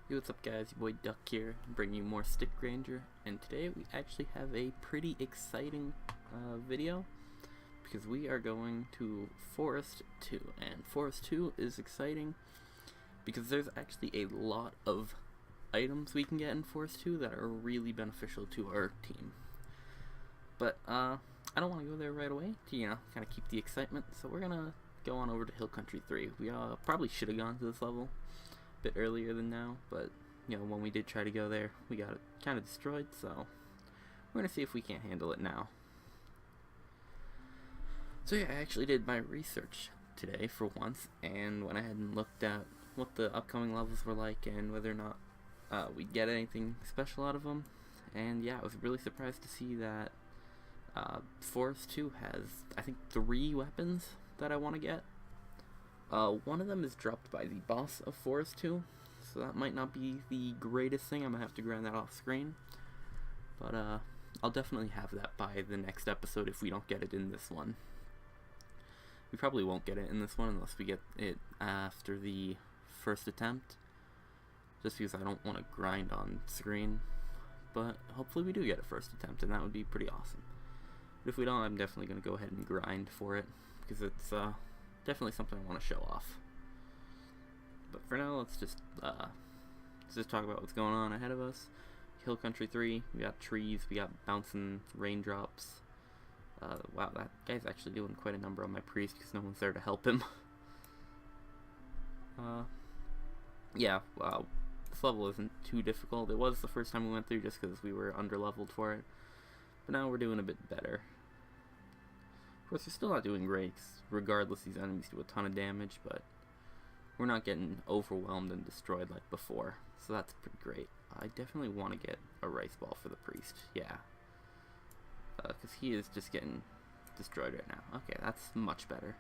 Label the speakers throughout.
Speaker 1: Hey, what's up guys, your boy Duck here, bringing you more Stick Ranger, and today we actually have a pretty exciting video, because we are going to Forest 2, and Forest 2 is exciting because there's actually a lot of items we can get in Forest 2 that are really beneficial to our team. But I don't want to go there right away to, kind of keep the excitement, so we're gonna go on over to Hill Country 3. We probably should have gone to this level bit earlier than now, but when we did try to go there, we got it kind of destroyed, so we're gonna see if we can't handle it now. So yeah, I actually did my research today for once, and went ahead and looked at what the upcoming levels were like and whether or not we'd get anything special out of them. And yeah, I was really surprised to see that Forest 2 has, I think, 3 weapons that I want to get. One of them is dropped by the boss of Forest 2, so that might not be the greatest thing. I'm going to have to grind that off screen. But I'll definitely have that by the next episode if we don't get it in this one. We probably won't get it in this one unless we get it after the first attempt, just because I don't want to grind on screen. But hopefully we do get it first attempt, and that would be pretty awesome. But if we don't, I'm definitely going to go ahead and grind for it, because it's definitely something I want to show off. But for now, let's just talk about what's going on ahead of us. Hill Country 3, we got trees, we got bouncing raindrops. Wow, that guy's actually doing quite a number on my priest because no one's there to help him. Yeah, wow, this level isn't too difficult. It was the first time we went through just because we were under-leveled for it. But now we're doing a bit better. Of course, we're still not doing great, regardless these enemies do a ton of damage, but we're not getting overwhelmed and destroyed like before, so that's pretty great. I definitely want to get a rice ball for the priest, yeah. Because he is just getting destroyed right now. Okay, that's much better.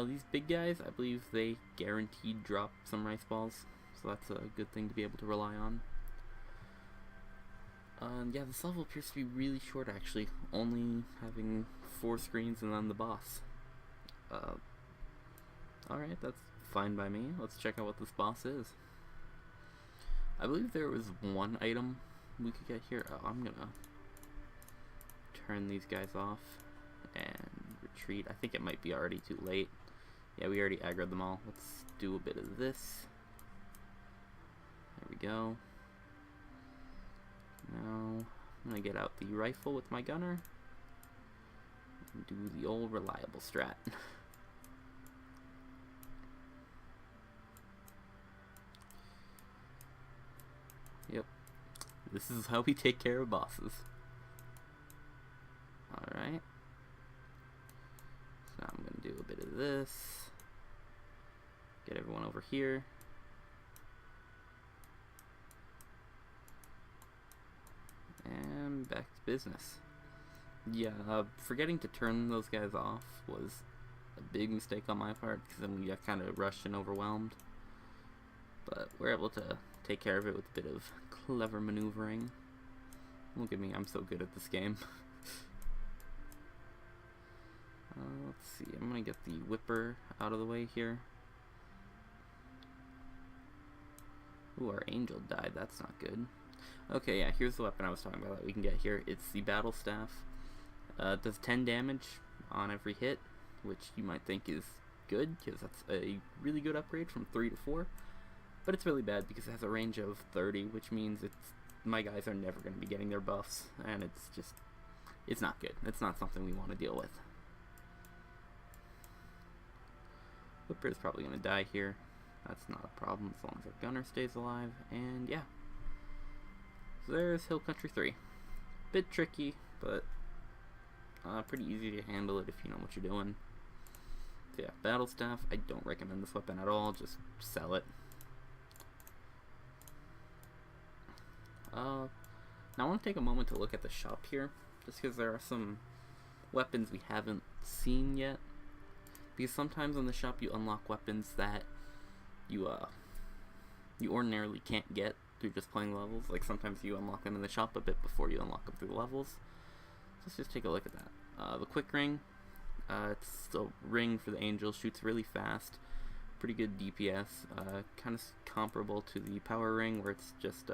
Speaker 1: These big guys, I believe they guaranteed drop some rice balls, so that's a good thing to be able to rely on. Yeah, this level appears to be really short actually, only having 4 screens and then the boss. Alright, that's fine by me. Let's check out what this boss is. I believe there was one item we could get here. Oh, I'm gonna turn these guys off and retreat. I think it might be already too late. Yeah, we already aggroed them all. Let's do a bit of this. There we go. Now, I'm gonna get out the rifle with my gunner and do the old reliable strat. Yep, this is how we take care of bosses. Alright. So now I'm gonna do a bit of this. Get everyone over here. And back to business. Yeah, forgetting to turn those guys off was a big mistake on my part, because then we got kind of rushed and overwhelmed. But we're able to take care of it with a bit of clever maneuvering. Look at me, I'm so good at this game. Let's see, I'm gonna get the whipper out of the way here. Ooh, our angel died, that's not good. Okay, yeah, here's the weapon I was talking about that we can get here. It's the battle staff. It does 10 damage on every hit, which you might think is good, because that's a really good upgrade from 3 to 4. But it's really bad because it has a range of 30, which means my guys are never going to be getting their buffs, and it's not good. It's not something we want to deal with. Whipper is probably going to die here. That's not a problem as long as our gunner stays alive, and yeah. So there's Hill Country 3. Bit tricky, but pretty easy to handle it if you know what you're doing. So yeah, battle staff, I don't recommend this weapon at all, just sell it. Now I want to take a moment to look at the shop here, just because there are some weapons we haven't seen yet. Because sometimes in the shop you unlock weapons that you ordinarily can't get through just playing levels. Like sometimes you unlock them in the shop a bit before you unlock them through the levels. So let's just take a look at that. The quick ring, it's a ring for the angel, shoots really fast. pretty good DPS, kind of comparable to the power ring, where it's just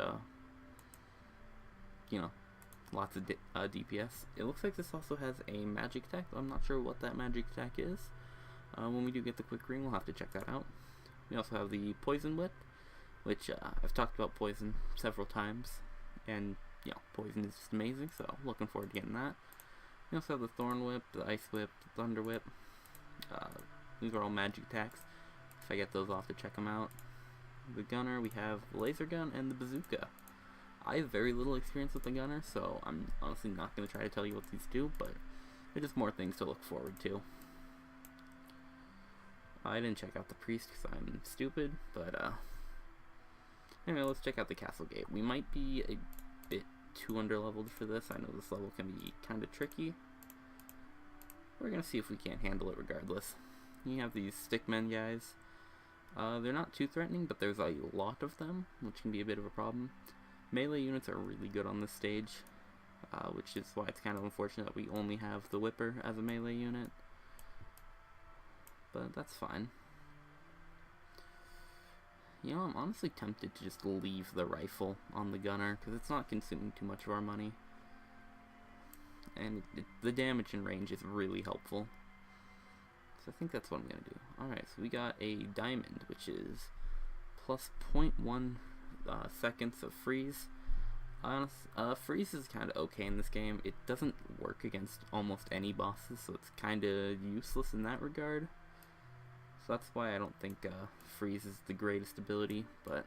Speaker 1: you know, lots of DPS. It looks like this also has a magic attack. I'm not sure what that magic attack is. When we do get the quick ring, we'll have to check that out. We also have the poison whip, which I've talked about poison several times, and poison is just amazing, so looking forward to getting that. We also have the thorn whip, the ice whip, the thunder whip. These are all magic attacks. If I get those, I'll have to check them out. The gunner, we have the laser gun and the bazooka. I have very little experience with the gunner, so I'm honestly not going to try to tell you what these do, but they're just more things to look forward to. I didn't check out the priest because I'm stupid, but anyway, let's check out the castle gate. We might be a bit too under-leveled for this. I know this level can be kind of tricky. We're going to see if we can't handle it regardless. You have these stickmen guys. They're not too threatening, but there's a lot of them, which can be a bit of a problem. Melee units are really good on this stage, which is why it's kind of unfortunate that we only have the whipper as a melee unit. But that's fine. I'm honestly tempted to just leave the rifle on the gunner, because it's not consuming too much of our money. And the damage and range is really helpful. So I think that's what I'm going to do. Alright, so we got a diamond, which is plus 0.1 seconds of freeze. Freeze is kind of okay in this game. It doesn't work against almost any bosses, so it's kind of useless in that regard. So that's why I don't think freeze is the greatest ability, but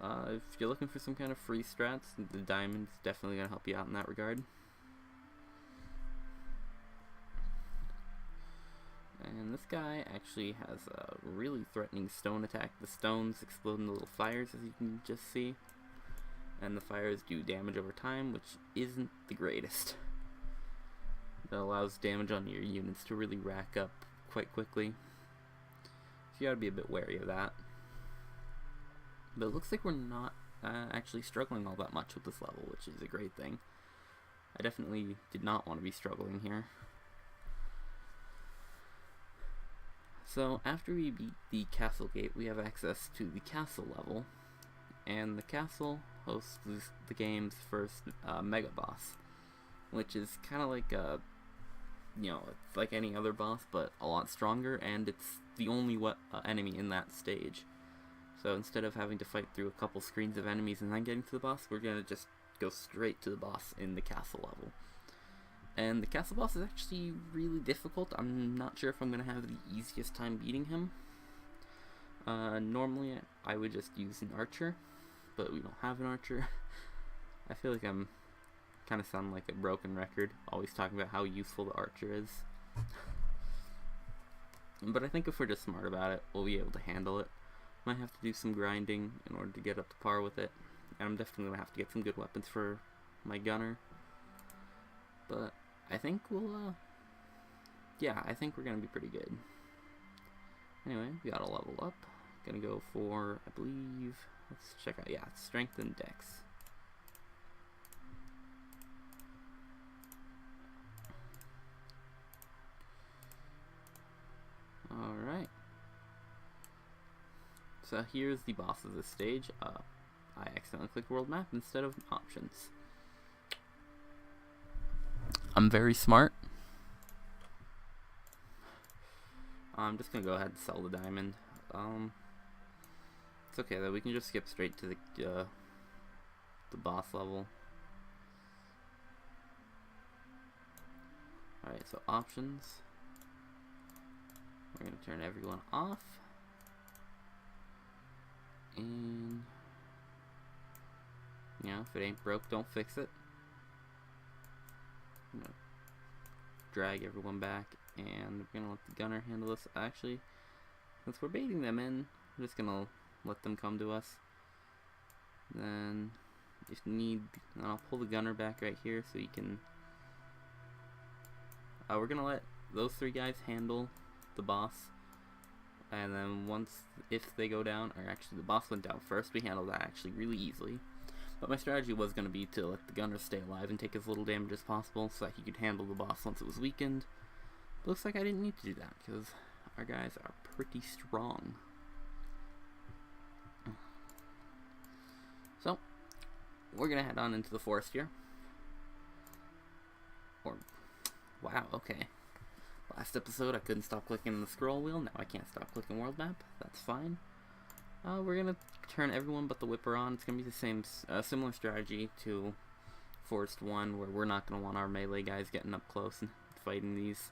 Speaker 1: if you're looking for some kind of freeze strats, the diamond's definitely going to help you out in that regard. And this guy actually has a really threatening stone attack. The stones explode into little fires, as you can just see. And the fires do damage over time, which isn't the greatest. That allows damage on your units to really rack up quite quickly. So you gotta be a bit wary of that. But it looks like we're not actually struggling all that much with this level, which is a great thing. I definitely did not want to be struggling here. So after we beat the castle gate, we have access to the castle level, and the castle hosts the game's first mega boss, which is kind of like a, it's like any other boss, but a lot stronger, and it's the only enemy in that stage. So instead of having to fight through a couple screens of enemies and then getting to the boss, we're gonna just go straight to the boss in the castle level. And the castle boss is actually really difficult. I'm not sure if I'm going to have the easiest time beating him. Normally I would just use an archer, but we don't have an archer. I feel like I'm kind of sounding like a broken record, always talking about how useful the archer is. But I think if we're just smart about it, we'll be able to handle it. Might have to do some grinding in order to get up to par with it. And I'm definitely going to have to get some good weapons for my gunner. But I think we'll, I think we're going to be pretty good. Anyway, we got to level up. Gonna go for, I believe, let's check out, strength and dex. Alright. So here's the boss of this stage. I accidentally clicked world map instead of options. I'm very smart. I'm just gonna go ahead and sell the diamond. It's okay though, we can just skip straight to the boss level. Alright, so options. We're gonna turn everyone off. And if it ain't broke, don't fix it. I'm gonna drag everyone back, and we're gonna let the gunner handle this. Actually, since we're baiting them in, I'm just gonna let them come to us. Then, if need, I'll pull the gunner back right here so you can. We're gonna let those three guys handle the boss, and then if they go down, or actually the boss went down first, we handled that actually really easily. But my strategy was going to be to let the gunner stay alive and take as little damage as possible so that he could handle the boss once it was weakened. But looks like I didn't need to do that, because our guys are pretty strong. So, we're gonna head on into the forest here. Wow, okay. Last episode I couldn't stop clicking the scroll wheel, now I can't stop clicking world map. That's fine. We're gonna turn everyone but the Whipper on. It's gonna be the same, similar strategy to Forest 1, where we're not gonna want our melee guys getting up close and fighting these.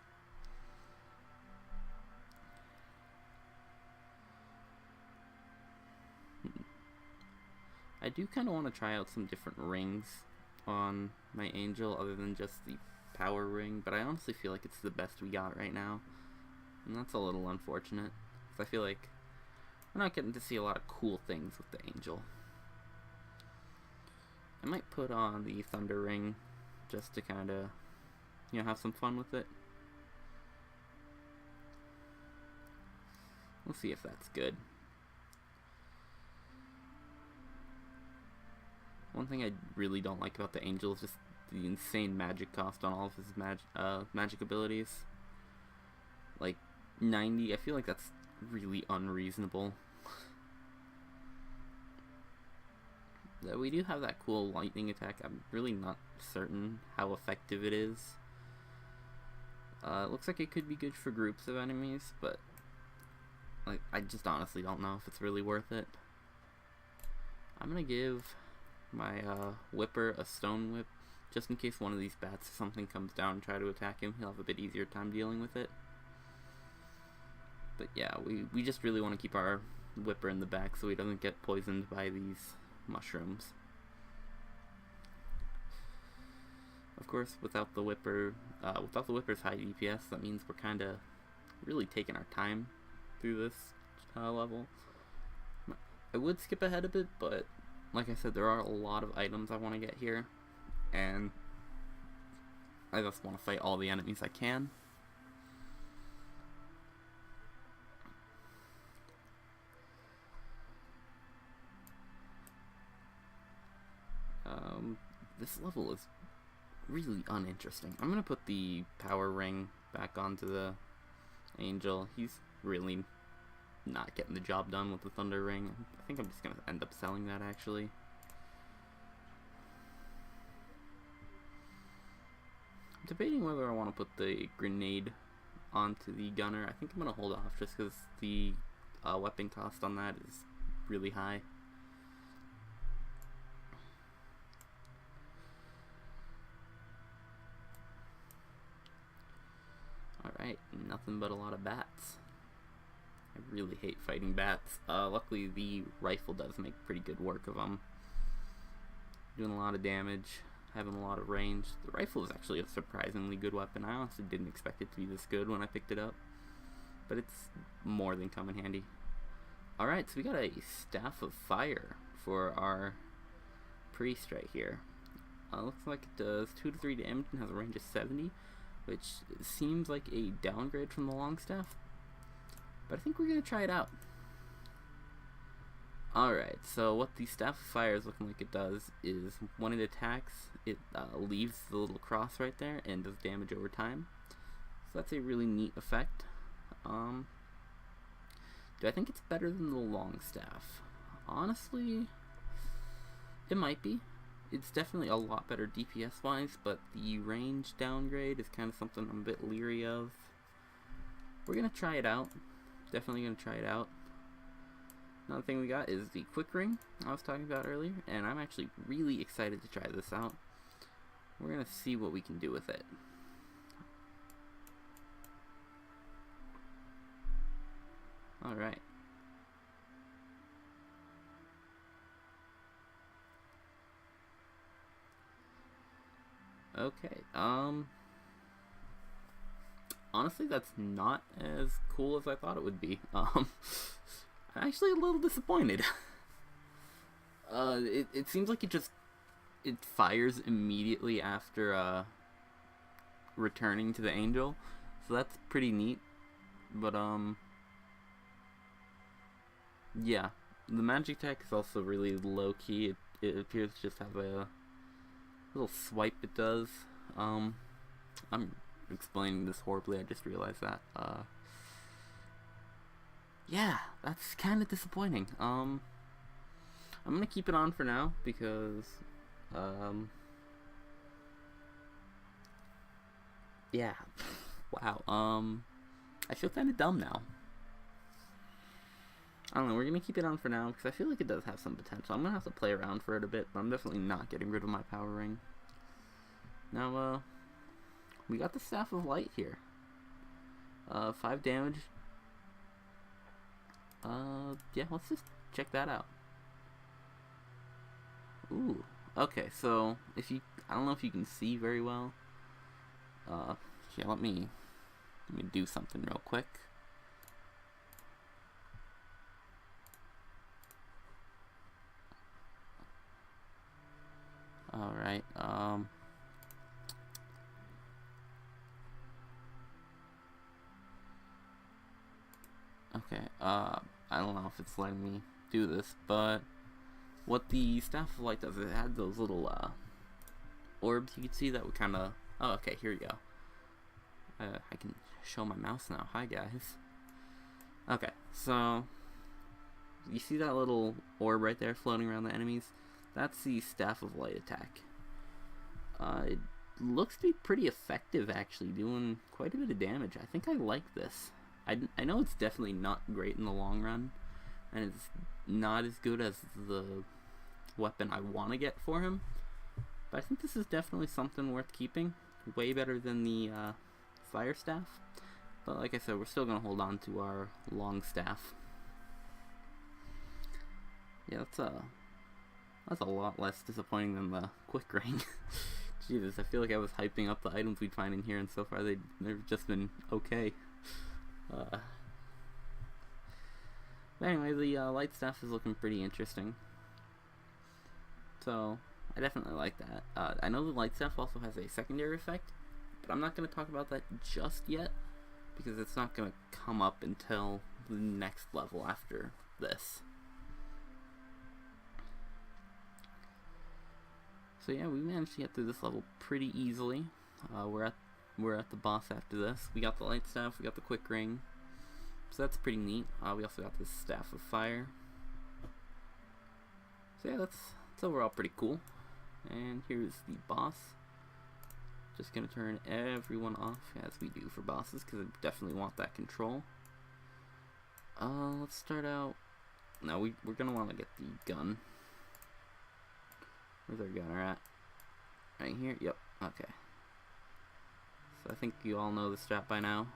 Speaker 1: I do kind of want to try out some different rings on my Angel other than just the power ring, but I honestly feel like it's the best we got right now, and that's a little unfortunate, because I feel like we're not getting to see a lot of cool things with the Angel. I might put on the Thunder Ring just to kind of, you know, have some fun with it. We'll see if that's good. One thing I really don't like about the Angel is just the insane magic cost on all of his magic abilities. Like 90, I feel like that's really unreasonable. We do have that cool lightning attack. I'm really not certain how effective it is. It looks like it could be good for groups of enemies, but like I just honestly don't know if it's really worth it. I'm gonna give my Whipper a Stone Whip, just in case one of these bats or something comes down and try to attack him. He'll have a bit easier time dealing with it. But yeah, we just really want to keep our Whipper in the back so he doesn't get poisoned by these mushrooms. Of course, without the Whipper's high DPS, that means we're kind of really taking our time through this level. I would skip ahead a bit, but like I said, there are a lot of items I want to get here, and I just want to fight all the enemies I can. This level is really uninteresting. I'm going to put the power ring back onto the Angel. He's really not getting the job done with the Thunder Ring. I think I'm just going to end up selling that, actually. I'm debating whether I want to put the grenade onto the gunner. I think I'm going to hold off just because the weapon cost on that is really high. Alright, nothing but a lot of bats. I really hate fighting bats. Luckily the rifle does make pretty good work of them. Doing a lot of damage, having a lot of range. The rifle is actually a surprisingly good weapon. I honestly didn't expect it to be this good when I picked it up, but it's more than come in handy. Alright, so we got a Staff of Fire for our priest right here. Looks like it does 2 to 3 damage and has a range of 70, which seems like a downgrade from the Longstaff, but I think we're going to try it out. Alright, so what the Staff of Fire is looking like it does is when it attacks, it leaves the little cross right there and does damage over time. So that's a really neat effect. Do I think it's better than the Longstaff? Honestly, it might be. It's definitely a lot better DPS wise, but the range downgrade is kind of something I'm a bit leery of. We're gonna try it out. Definitely gonna try it out. Another thing we got is the Quick Ring I was talking about earlier, and I'm actually really excited to try this out. We're gonna see what we can do with it. Alright. Okay, honestly, that's not as cool as I thought it would be. I'm actually a little disappointed. It seems like it fires immediately after, returning to the Angel, so that's pretty neat, but, yeah, the magic tech is also really low-key. It appears to just have a little swipe it does. I'm explaining this horribly, I just realized that. yeah, that's kind of disappointing. I'm gonna keep it on for now because, um, yeah, wow. I feel kind of dumb now. I don't know. We're gonna keep it on for now because I feel like it does have some potential. I'm gonna have to play around for it a bit, but I'm definitely not getting rid of my power ring. Now, we got the Staff of Light here. 5 damage. Yeah, let's just check that out. Ooh, okay, so I don't know if you can see very well. Yeah, let me do something real quick. Alright, okay, I don't know if it's letting me do this, but what the Staff of Light does, it had those little, orbs you could see that would kind of... Oh, okay, here we go. I can show my mouse now. Hi, guys. Okay, so... You see that little orb right there floating around the enemies? That's the Staff of Light attack. It looks to be pretty effective, actually, doing quite a bit of damage. I think I like this. I know it's definitely not great in the long run, and it's not as good as the weapon I want to get for him, but I think this is definitely something worth keeping. Way better than the fire staff, but like I said, we're still going to hold on to our long staff. Yeah, that's a lot less disappointing than the quick ring. Jesus, I feel like I was hyping up the items we'd find in here, and so far they've just been okay. But anyway, the light staff is looking pretty interesting. So, I definitely like that. I know the light staff also has a secondary effect, but I'm not going to talk about that just yet, because it's not going to come up until the next level after this. So yeah, we managed to get through this level pretty easily. We're at the boss after this. We got the light staff, we got the quick ring, so that's pretty neat. We also got this Staff of Fire. So yeah, that's overall pretty cool. And here's the boss. Just gonna turn everyone off as we do for bosses, because I definitely want that control. Let's start out. No, we're gonna want to get the gun. Where's our gunner at? Right here? Yep. Okay. So I think you all know the strat by now.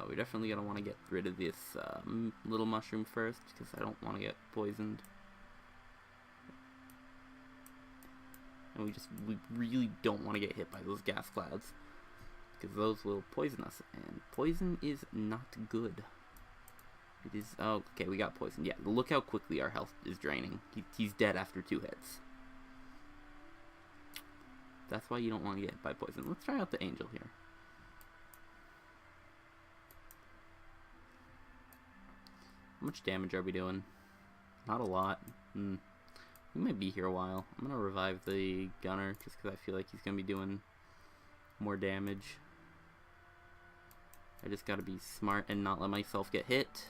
Speaker 1: We're definitely going to want to get rid of this little mushroom first, because I don't want to get poisoned. And we really don't want to get hit by those gas clouds, because those will poison us, and poison is not good. It is... Oh, okay, we got poisoned. Yeah, look how quickly our health is draining. He's dead after 2 hits. That's why you don't want to get hit by poison. Let's try out the angel here. How much damage are we doing? Not a lot. We might be here a while. I'm going to revive the gunner, just because I feel like he's going to be doing more damage. I just got to be smart and not let myself get hit.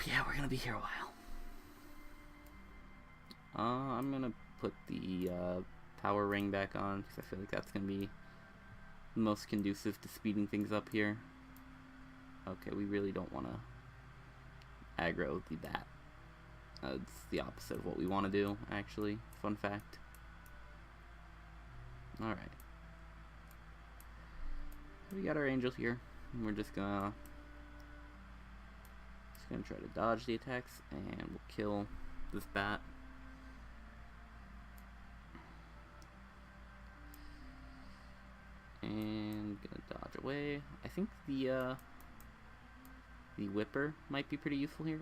Speaker 1: Yeah, we're gonna be here a while. I'm gonna put the power ring back on, because I feel like that's gonna be most conducive to speeding things up here. Okay, we really don't want to aggro the bat. It's the opposite of what we want to do, actually. Fun fact. Alright. We got our angel here, and we're just gonna try to dodge the attacks, and we'll kill this bat. And gonna dodge away. I think the whipper might be pretty useful here.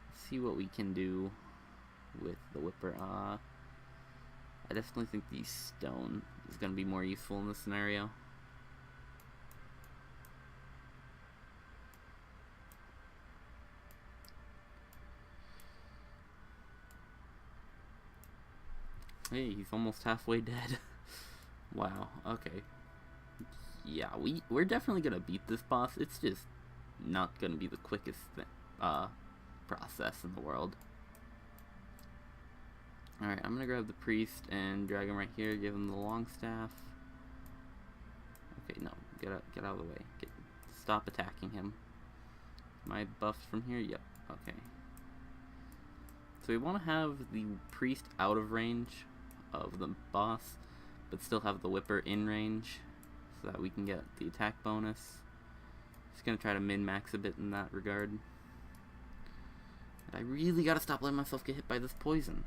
Speaker 1: Let's see what we can do with the whipper. I definitely think the stone is gonna be more useful in this scenario. Hey, he's almost halfway dead. Wow, okay. Yeah, we're definitely gonna beat this boss. It's just not gonna be the quickest process in the world. Alright, I'm gonna grab the priest and drag him right here, give him the long staff. Okay, no, get out of the way. Stop attacking him. Am I buffed from here? Yep, okay. So we want to have the priest out of range of the boss, but still have the whipper in range, so that we can get the attack bonus. Just gonna try to min-max a bit in that regard. And I really gotta stop letting myself get hit by this poison.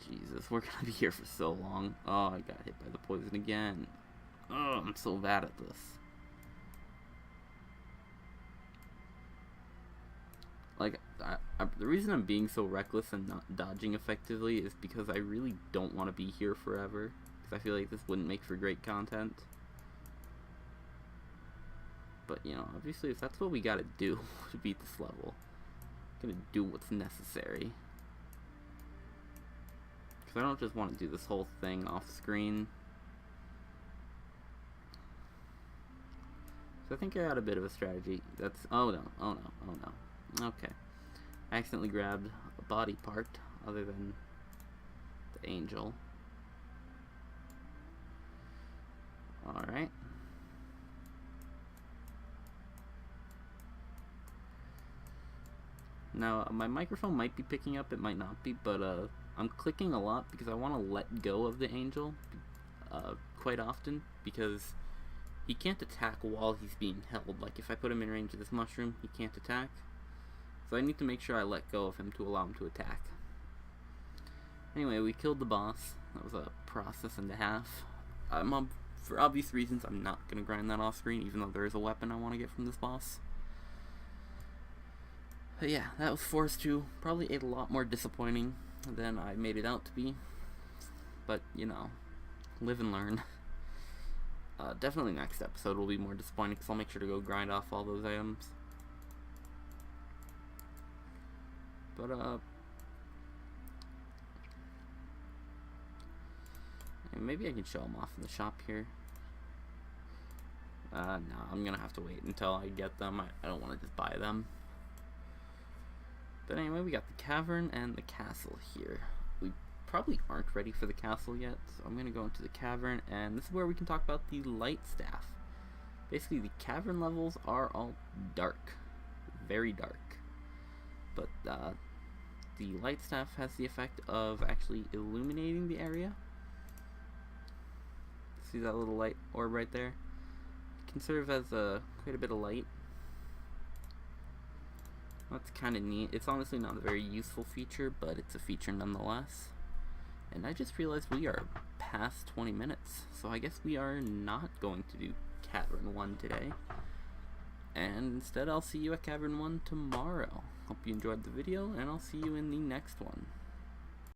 Speaker 1: Jesus, we're gonna be here for so long. Oh, I got hit by the poison again. Oh, I'm so bad at this. Like, the reason I'm being so reckless and not dodging effectively is because I really don't want to be here forever. Because I feel like this wouldn't make for great content. But, you know, obviously if that's what we gotta do to beat this level, I'm gonna do what's necessary. Because I don't just want to do this whole thing off screen. So I think I had a bit of a strategy. That's, oh no, oh no, oh no. Okay. I accidentally grabbed a body part other than the angel. Alright. Now, my microphone might be picking up, it might not be, but I'm clicking a lot because I want to let go of the angel quite often, because he can't attack while he's being held. Like, if I put him in range of this mushroom, he can't attack. So I need to make sure I let go of him to allow him to attack. Anyway, we killed the boss. That was a process and a half. For obvious reasons, I'm not going to grind that off screen, even though there is a weapon I want to get from this boss. But yeah, that was Force 2. Probably a lot more disappointing than I made it out to be. But, you know, live and learn. Definitely next episode will be more disappointing, because I'll make sure to go grind off all those items. But, maybe I can show them off in the shop here. No, I'm gonna have to wait until I get them. I don't want to just buy them. But anyway, we got the cavern and the castle here. We probably aren't ready for the castle yet, so I'm gonna go into the cavern, and this is where we can talk about the light staff. Basically, the cavern levels are all dark. Very dark. But, the light staff has the effect of actually illuminating the area. See that little light orb right there? It can serve as quite a bit of light. That's kind of neat. It's honestly not a very useful feature, but it's a feature nonetheless. And I just realized we are past 20 minutes, so I guess we are not going to do Cavern 1 today. And instead, I'll see you at Cavern 1 tomorrow. Hope you enjoyed the video, and I'll see you in the next one.